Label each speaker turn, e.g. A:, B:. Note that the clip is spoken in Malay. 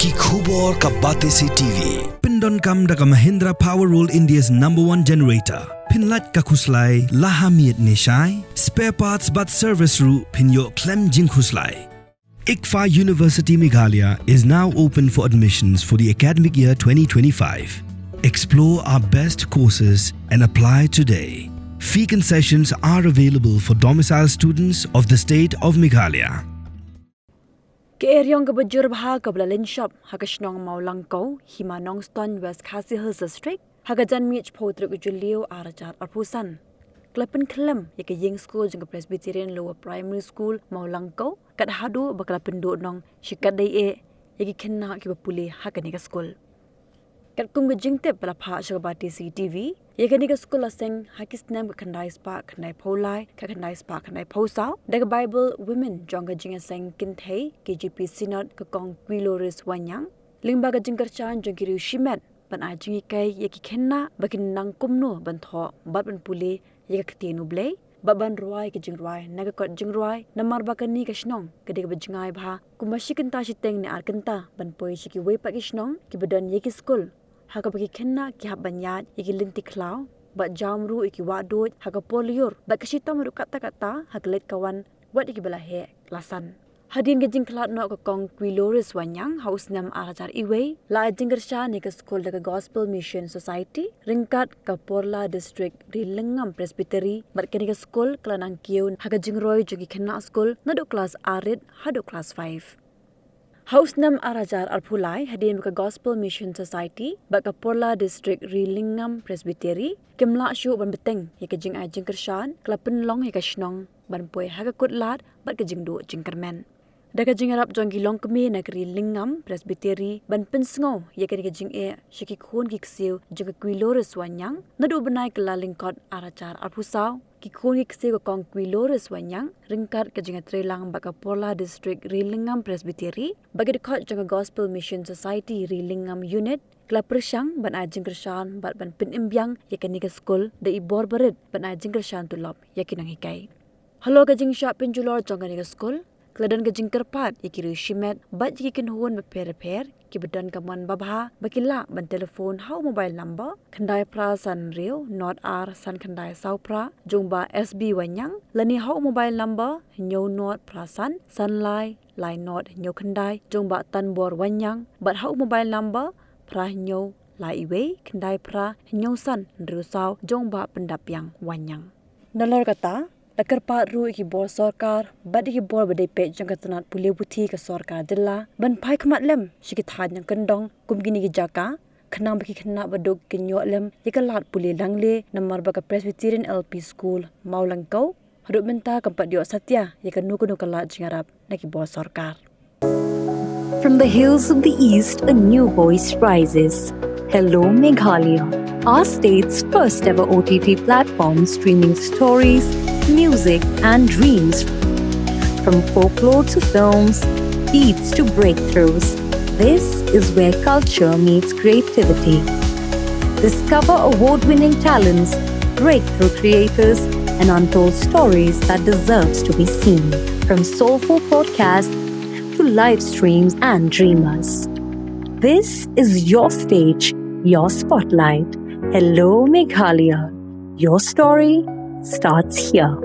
A: Yaki Khubor ka Batesi TV.
B: Pindon kam da ka Mahindra Power Roll India's #1 generator. Pinlat ka khuslai lahamiet nishai. Spare parts but service ru pinyo klem jing khuslai. ICFA University Meghalaya is now open for admissions for the academic year 2025. Explore our best courses and apply today. Fee concessions are available for domicile students of the state of Meghalaya.
C: Ke Erïong ke bajur baha ke belalin shop hakashnong Mawlangkew himanong Stone West Khasi Hills District hagajan mich potruk julio arajat arpusan. Pynkhyllem ke Ïing Skul jeng Presbyterian Lower Primary School Mawlangkew kat hadu bakal penduk nong shikat dai yaki kena ki bapuli hakani ke skul. Kat kum gejing tep bala pha shagabati CCTV yakani ke skul Seng hakis nam ke khandai spa khandai pholai ka khandai spa khandai phosau daga Bible women jonga jinga Seng kinthei KGP synod ke kong Quiloris wanyang lingba ke jingkar chan jongkiru shimet ban ajingi kai yaki khenna bakin nang kumno ban tho bat ban puli yaka ktinu blei baban ruai ke jingruai naga kot jingruai namar bakani ke shnong ke de bajingai bha kumashikin ta shiteng ni arkanta ban poi shiki wei pa ki shnong ki badan yaki skul haka bagi kena ki habanyat iki linti klau bat jamru iki wadut haka poliur bat kasita maru kata-kata haka let kawan wat iki bala he lasan hadin ke jingklat no ke kong Quiloris wanyang haus nam arajar iwe la jinggersha ni ke skul de Gospel Mission Society ringkat ke Porla District di Lengam Presbytery bat ke skul Mawlangkew haka jingroi jogi kena skul nado kelas arid hado kelas 5. Haus nam arajar alpulai hadin ke Gospel Mission Society baka Porla District Rilingam Presbytery kemla syu ban beteng ye ke jing ajing kershan klapen long ye ke shnong ban poi ha ke kutlat bat ke jing du jing kermen daga jing arab jong gilong kemi negeri Lingam Presbytery ban pensngo ye ke jing e shiki khon ki ksiu jing Quiloris wanyang nadu benai ke lalingkot arajar alpusau ki khon ki ksiu kong Quiloris wanyang ringkat ke jing trelang baka Porla District Rilingam Presbytery bagi dekat jing Gospel Mission Society Rilingam unit kla persang ban ajing kershan bat ban penimbyang yakani ke skul de ibor berit ban ajing kershan tulop yakinang hikai halo ke jing shop penjulor jongani ke skul kladan ke jing kerpat yakiru shimet bat yikin huon beper-per ki bedan kaman babha bakila ban telefon hau mobile number khandai pra san rio not r san khandai saupra jongba SB wanyang lani hau mobile number nyo not pra san lai not nyo khandai jongba tanbor wanyang bat hau mobile number pra nyo lai iwe khandai pra nyo san rusau jongba pendapyang wanyang nalor kata Dakar pat ru iki bor sarkar bad iki bor badai pe jangkatanat pule buthi ka sarkar dilla ban phai khmat lem shikithan yang kendong kumgini ki jaka khnam baki khna badok kinyo lem yikalat pule langle namar baka Presbyterian LP School Mawlangkew hadu menta kampat dio satya yakanu kuno kalat jingarap naki bor sarkar.
D: From the hills of the east, a new voice rises. Hello Meghalaya, our state's first ever OTT platform streaming stories, music and dreams. From folklore to films, beats to breakthroughs, this is where culture meets creativity. Discover award-winning talents, breakthrough creators, and untold stories that deserves to be seen. From soulful podcasts to live streams and dreamers. This is your stage, your spotlight. Hello Meghalaya. Your story starts here.